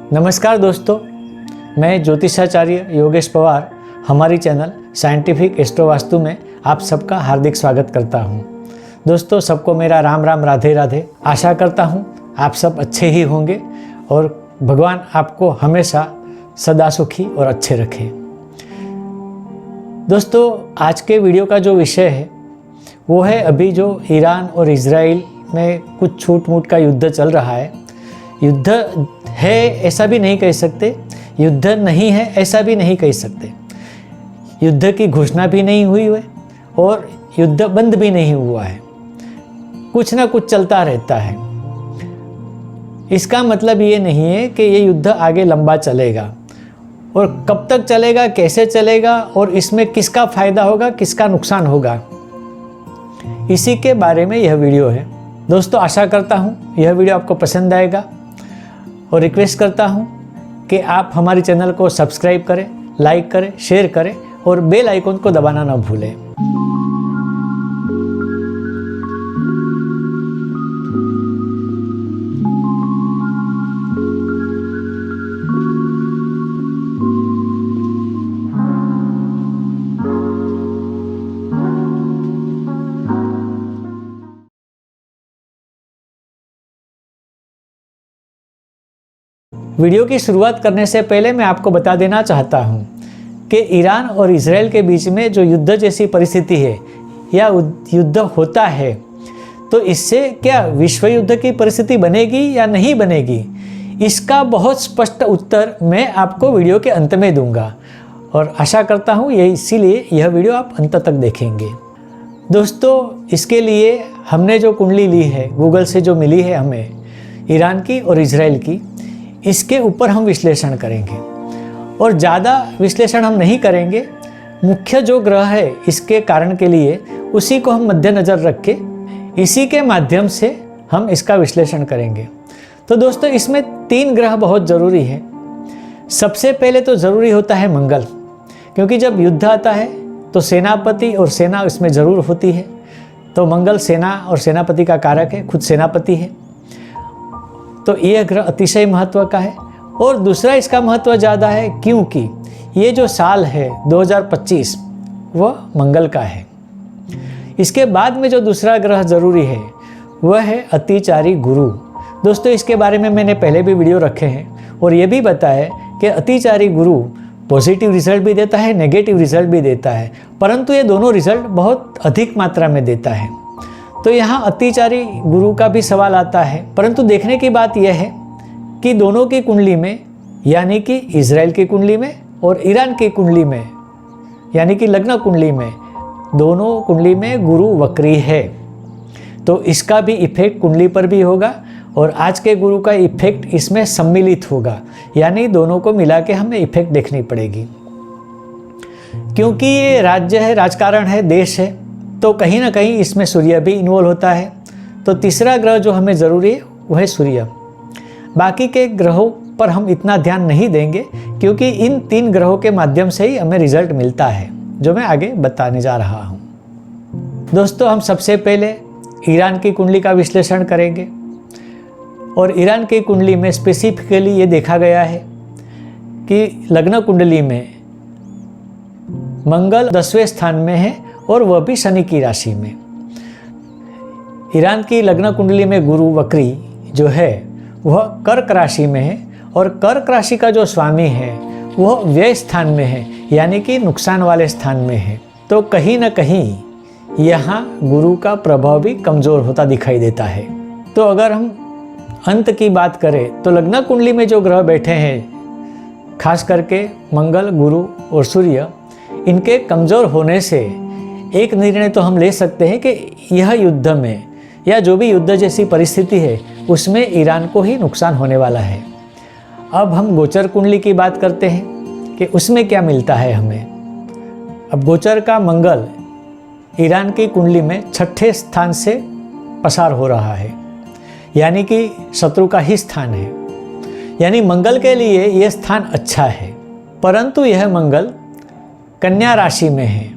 नमस्कार दोस्तों, मैं ज्योतिषाचार्य योगेश पवार हमारी चैनल साइंटिफिक एस्ट्रो वास्तु में आप सबका हार्दिक स्वागत करता हूं। दोस्तों, सबको मेरा राम राम राधे राधे। आशा करता हूं आप सब अच्छे ही होंगे और भगवान आपको हमेशा सदा सुखी और अच्छे रखे। दोस्तों, आज के वीडियो का जो विषय है वो है अभी जो ईरान और इजराइल में कुछ छूट मूट का युद्ध चल रहा है। युद्ध है ऐसा भी नहीं कह सकते, युद्ध नहीं है ऐसा भी नहीं कह सकते। युद्ध की घोषणा भी नहीं हुई है और युद्ध बंद भी नहीं हुआ है, कुछ ना कुछ चलता रहता है। इसका मतलब ये नहीं है कि ये युद्ध आगे लंबा चलेगा और कब तक चलेगा, कैसे चलेगा और इसमें किसका फ़ायदा होगा, किसका नुकसान होगा, इसी के बारे में यह वीडियो है। दोस्तों, आशा करता हूँ यह वीडियो आपको पसंद आएगा और रिक्वेस्ट करता हूँ कि आप हमारे चैनल को सब्सक्राइब करें, लाइक करें, शेयर करें और बेल आइकन को दबाना ना भूलें। वीडियो की शुरुआत करने से पहले मैं आपको बता देना चाहता हूं कि ईरान और इजराइल के बीच में जो युद्ध जैसी परिस्थिति है या युद्ध होता है, तो इससे क्या विश्व युद्ध की परिस्थिति बनेगी या नहीं बनेगी, इसका बहुत स्पष्ट उत्तर मैं आपको वीडियो के अंत में दूंगा और आशा करता हूं इसीलिए यह वीडियो आप अंत तक देखेंगे। दोस्तों, इसके लिए हमने जो कुंडली ली है, गूगल से जो मिली है हमें ईरान की और इजराइल की, इसके ऊपर हम विश्लेषण करेंगे और ज़्यादा विश्लेषण हम नहीं करेंगे। मुख्य जो ग्रह है इसके कारण के लिए उसी को हम मद्देनज़र रख के इसी के माध्यम से हम इसका विश्लेषण करेंगे। तो दोस्तों, इसमें 3 ग्रह बहुत ज़रूरी है। सबसे पहले तो ज़रूरी होता है मंगल, क्योंकि जब युद्ध आता है तो सेनापति और सेना इसमें ज़रूर होती है। तो मंगल सेना और सेनापति का कारक है, खुद सेनापति है, तो यह ग्रह अतिशय महत्व का है। और दूसरा इसका महत्व ज़्यादा है क्योंकि ये जो साल है 2025 वह मंगल का है। इसके बाद में जो दूसरा ग्रह ज़रूरी है वह है अतिचारी गुरु। दोस्तों, इसके बारे में मैंने पहले भी वीडियो रखे हैं और ये भी बताया कि अतिचारी गुरु पॉजिटिव रिजल्ट भी देता है, नेगेटिव रिजल्ट भी देता है, परंतु ये दोनों रिजल्ट बहुत अधिक मात्रा में देता है। तो यहाँ अतिचारी गुरु का भी सवाल आता है, परंतु देखने की बात यह है कि दोनों की कुंडली में, यानी कि इजराइल की कुंडली में और ईरान की कुंडली में, यानी कि लग्न कुंडली में, दोनों कुंडली में गुरु वक्री है। तो इसका भी इफेक्ट कुंडली पर भी होगा और आज के गुरु का इफेक्ट इसमें सम्मिलित होगा, यानी दोनों को मिला के हमें इफेक्ट देखनी पड़ेगी। क्योंकि ये राज्य है, राजकारण है, देश है, तो कहीं ना कहीं इसमें सूर्य भी इन्वॉल्व होता है। तो तीसरा ग्रह जो हमें ज़रूरी है वह है सूर्य। बाकी के ग्रहों पर हम इतना ध्यान नहीं देंगे क्योंकि इन 3 ग्रहों के माध्यम से ही हमें रिजल्ट मिलता है, जो मैं आगे बताने जा रहा हूँ। दोस्तों, हम सबसे पहले ईरान की कुंडली का विश्लेषण करेंगे और ईरान की कुंडली में स्पेसिफिकली ये देखा गया है कि लग्न कुंडली में मंगल 10वें स्थान में है और वह भी शनि की राशि में। ईरान की लग्न कुंडली में गुरु वक्री जो है वह कर्क राशि में है और कर्क राशि का जो स्वामी है वह व्यय स्थान में है, यानी कि नुकसान वाले स्थान में है। तो कहीं ना कहीं यहाँ गुरु का प्रभाव भी कमज़ोर होता दिखाई देता है। तो अगर हम अंत की बात करें तो लग्न कुंडली में जो ग्रह बैठे हैं, खास करके मंगल, गुरु और सूर्य, इनके कमज़ोर होने से एक निर्णय तो हम ले सकते हैं कि यह युद्ध में या जो भी युद्ध जैसी परिस्थिति है उसमें ईरान को ही नुकसान होने वाला है। अब हम गोचर कुंडली की बात करते हैं कि उसमें क्या मिलता है हमें। अब गोचर का मंगल ईरान की कुंडली में 6ठे स्थान से पसार हो रहा है, यानी कि शत्रु का ही स्थान है, यानी मंगल के लिए यह स्थान अच्छा है। परंतु यह मंगल कन्या राशि में है,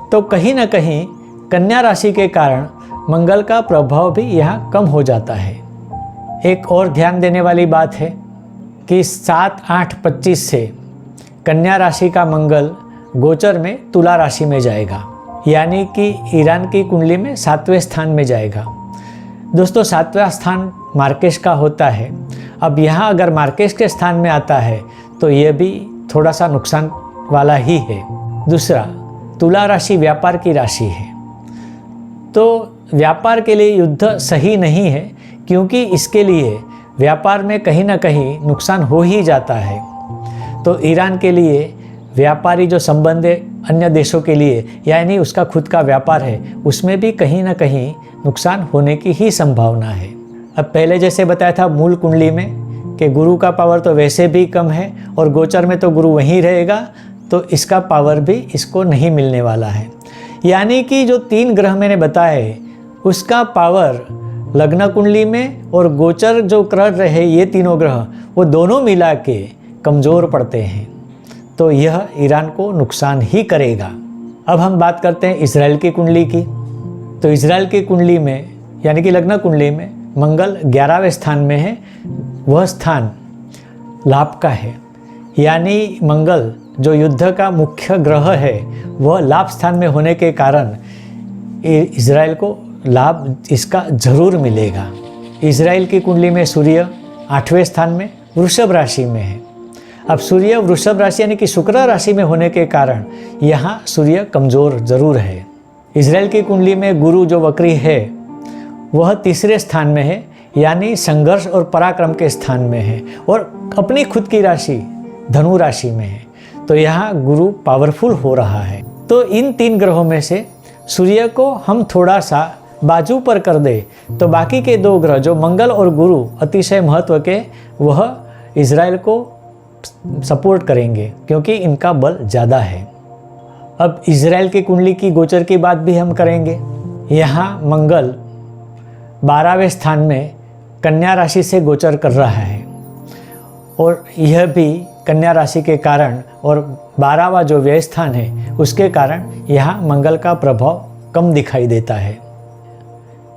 तो कहीं ना कहीं कन्या राशि के कारण मंगल का प्रभाव भी यहाँ कम हो जाता है। एक और ध्यान देने वाली बात है कि 7-8-25 से कन्या राशि का मंगल गोचर में तुला राशि में जाएगा, यानी कि ईरान की कुंडली में 7वें स्थान में जाएगा। दोस्तों 7वां स्थान मार्केश का होता है। अब यहाँ अगर मार्केश के स्थान में आता है तो यह भी थोड़ा सा नुकसान वाला ही है। दूसरा, तुला राशि व्यापार की राशि है, तो व्यापार के लिए युद्ध सही नहीं है, क्योंकि इसके लिए व्यापार में कहीं ना कहीं नुकसान हो ही जाता है। तो ईरान के लिए व्यापारी जो संबंध है अन्य देशों के लिए, यानी उसका खुद का व्यापार है, उसमें भी कहीं ना कहीं नुकसान होने की ही संभावना है। अब पहले जैसे बताया था मूल कुंडली में कि गुरु का पावर तो वैसे भी कम है और गोचर में तो गुरु वहीं रहेगा, तो इसका पावर भी इसको नहीं मिलने वाला है। यानी कि जो 3 ग्रह मैंने बताए उसका पावर लग्न कुंडली में और गोचर जो कर रहे ये तीनों ग्रह, वो दोनों मिला के कमज़ोर पड़ते हैं, तो यह ईरान को नुकसान ही करेगा। अब हम बात करते हैं इजराइल की कुंडली की। तो इजराइल की कुंडली में यानी कि लग्न कुंडली में मंगल 11वें स्थान में है। वह स्थान लाभ का है, यानी मंगल जो युद्ध का मुख्य ग्रह है वह लाभ स्थान में होने के कारण इजराइल को लाभ इसका जरूर मिलेगा। इजराइल की कुंडली में सूर्य 8वें स्थान में वृषभ राशि में है। अब सूर्य वृषभ राशि यानी कि शुक्र राशि में होने के कारण यहाँ सूर्य कमज़ोर ज़रूर है। इजराइल की कुंडली में गुरु जो वक्री है वह 3रे स्थान में है, यानी संघर्ष और पराक्रम के स्थान में है, और अपनी खुद की राशि धनु राशि में है, तो यहाँ गुरु पावरफुल हो रहा है। तो इन 3 ग्रहों में से सूर्य को हम थोड़ा सा बाजू पर कर दे तो बाकी के 2 ग्रह जो मंगल और गुरु अतिशय महत्व के, वह इजराइल को सपोर्ट करेंगे क्योंकि इनका बल ज़्यादा है। अब इजराइल की कुंडली की गोचर की बात भी हम करेंगे। यहाँ मंगल 12वें स्थान में कन्या राशि से गोचर कर रहा है, और यह भी कन्या राशि के कारण और 12वां जो व्यय स्थान है उसके कारण यहाँ मंगल का प्रभाव कम दिखाई देता है।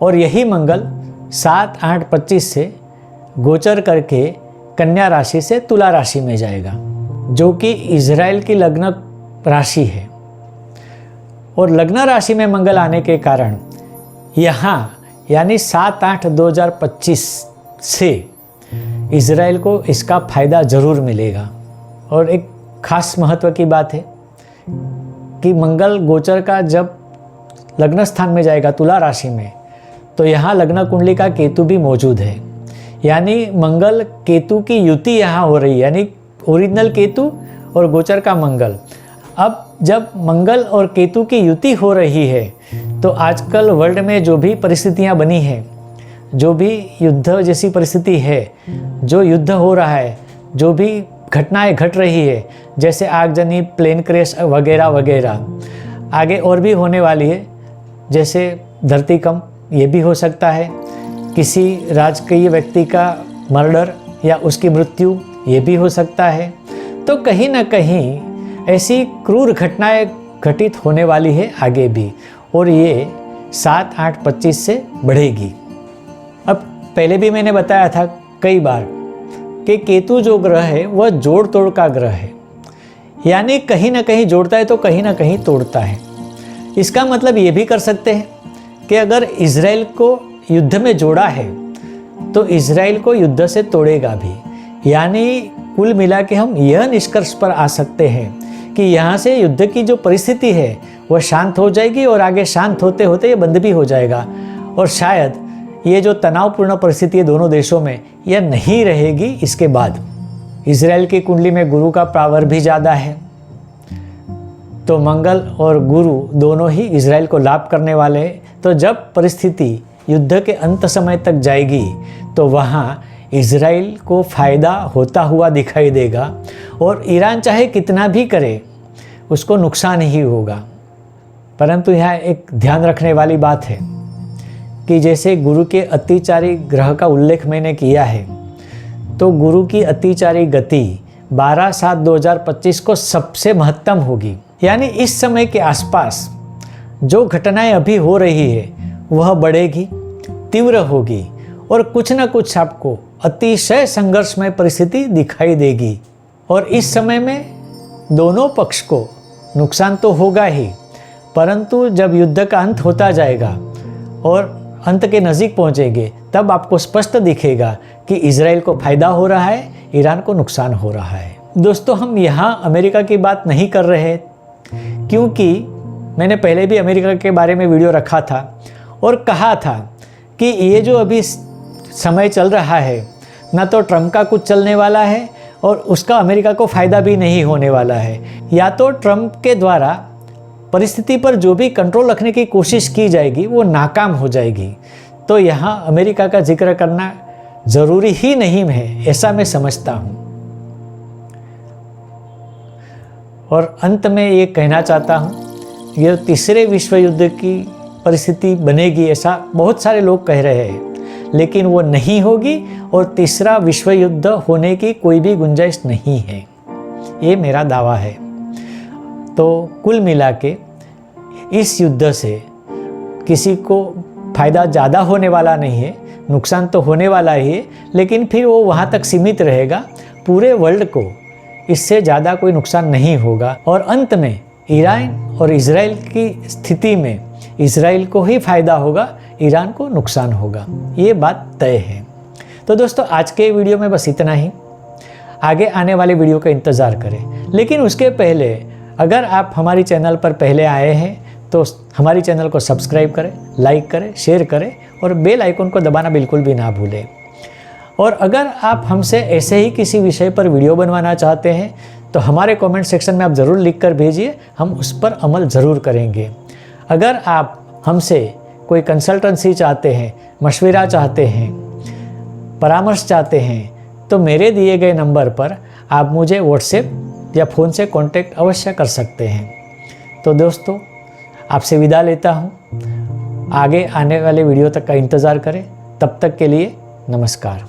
और यही मंगल 7-8-25 से गोचर करके कन्या राशि से तुला राशि में जाएगा, जो कि इजराइल की लग्न राशि है। और लग्न राशि में मंगल आने के कारण यहाँ यानी 7-8-2025 से इजराइल को इसका फ़ायदा ज़रूर मिलेगा। और एक खास महत्व की बात है कि मंगल गोचर का जब लग्न स्थान में जाएगा तुला राशि में, तो यहाँ लग्न कुंडली का केतु भी मौजूद है, यानी मंगल केतु की युति यहाँ हो रही है, यानी ओरिजिनल केतु और गोचर का मंगल। अब जब मंगल और केतु की युति हो रही है तो आजकल वर्ल्ड में जो भी परिस्थितियाँ बनी हैं, जो भी युद्ध जैसी परिस्थिति है, जो युद्ध हो रहा है, जो भी घटनाएं घट रही है, जैसे आगजनी, प्लेन क्रैश वगैरह वगैरह, आगे और भी होने वाली है, जैसे धरतीकंप, ये भी हो सकता है, किसी राजकीय व्यक्ति का मर्डर या उसकी मृत्यु, ये भी हो सकता है। तो कहीं ना कहीं ऐसी क्रूर घटनाएं घटित होने वाली है आगे भी, और ये 7-8-25 से बढ़ेगी। अब पहले भी मैंने बताया था कई बार कि केतु जो ग्रह है वह जोड़ तोड़ का ग्रह है, यानी कहीं ना कहीं जोड़ता है तो कहीं ना कहीं तोड़ता है। इसका मतलब ये भी कर सकते हैं कि अगर इजराइल को युद्ध में जोड़ा है तो इजराइल को युद्ध से तोड़ेगा भी, यानी कुल मिला के हम यह निष्कर्ष पर आ सकते हैं कि यहाँ से युद्ध की जो परिस्थिति है वह शांत हो जाएगी, और आगे शांत होते होते ये बंद भी हो जाएगा, और शायद ये जो तनावपूर्ण परिस्थिति है दोनों देशों में यह नहीं रहेगी इसके बाद। इजराइल की कुंडली में गुरु का पावर भी ज़्यादा है, तो मंगल और गुरु दोनों ही इजराइल को लाभ करने वाले हैं। तो जब परिस्थिति युद्ध के अंत समय तक जाएगी तो वहाँ इजराइल को फ़ायदा होता हुआ दिखाई देगा, और ईरान चाहे कितना भी करे उसको नुकसान ही होगा। परंतु यहाँ एक ध्यान रखने वाली बात है कि जैसे गुरु के अतिचारी ग्रह का उल्लेख मैंने किया है, तो गुरु की अतिचारी गति 12/7/2025 को सबसे महत्तम होगी, यानी इस समय के आसपास जो घटनाएं अभी हो रही है वह बढ़ेगी, तीव्र होगी, और कुछ ना कुछ आपको अतिशय संघर्षमय परिस्थिति दिखाई देगी और इस समय में दोनों पक्ष को नुकसान तो होगा ही, परंतु जब युद्ध का अंत होता जाएगा और अंत के नज़दीक पहुंचेंगे तब आपको स्पष्ट दिखेगा कि इजराइल को फ़ायदा हो रहा है, ईरान को नुकसान हो रहा है। दोस्तों, हम यहाँ अमेरिका की बात नहीं कर रहे, क्योंकि मैंने पहले भी अमेरिका के बारे में वीडियो रखा था और कहा था कि ये जो अभी समय चल रहा है, ना तो ट्रंप का कुछ चलने वाला है और उसका अमेरिका को फ़ायदा भी नहीं होने वाला है। या तो ट्रंप के द्वारा परिस्थिति पर जो भी कंट्रोल रखने की कोशिश की जाएगी वो नाकाम हो जाएगी। तो यहाँ अमेरिका का जिक्र करना ज़रूरी ही नहीं है, ऐसा मैं समझता हूँ। और अंत में ये कहना चाहता हूँ, ये तीसरे विश्व युद्ध की परिस्थिति बनेगी ऐसा बहुत सारे लोग कह रहे हैं, लेकिन वो नहीं होगी और तीसरा विश्व युद्ध होने की कोई भी गुंजाइश नहीं है, ये मेरा दावा है। तो कुल मिला के इस युद्ध से किसी को फ़ायदा ज़्यादा होने वाला नहीं है, नुकसान तो होने वाला ही है, लेकिन फिर वो वहाँ तक सीमित रहेगा। पूरे वर्ल्ड को इससे ज़्यादा कोई नुकसान नहीं होगा और अंत में ईरान और इजराइल की स्थिति में इजराइल को ही फ़ायदा होगा, ईरान को नुकसान होगा, ये बात तय है। तो दोस्तों, आज के वीडियो में बस इतना ही। आगे आने वाले वीडियो का इंतज़ार करें, लेकिन उसके पहले अगर आप हमारी चैनल पर पहले आए हैं तो हमारी चैनल को सब्सक्राइब करें, लाइक करें, शेयर करें और बेल आइकन को दबाना बिल्कुल भी ना भूलें। और अगर आप हमसे ऐसे ही किसी विषय पर वीडियो बनवाना चाहते हैं तो हमारे कमेंट सेक्शन में आप ज़रूर लिख कर भेजिए, हम उस पर अमल ज़रूर करेंगे। अगर आप हमसे कोई कंसल्टेंसी चाहते हैं, मशवरा चाहते हैं, परामर्श चाहते हैं, तो मेरे दिए गए नंबर पर आप मुझे व्हाट्सएप या फ़ोन से कांटेक्ट अवश्य कर सकते हैं। तो दोस्तों, आपसे विदा लेता हूँ। आगे आने वाले वीडियो तक का इंतज़ार करें। तब तक के लिए नमस्कार।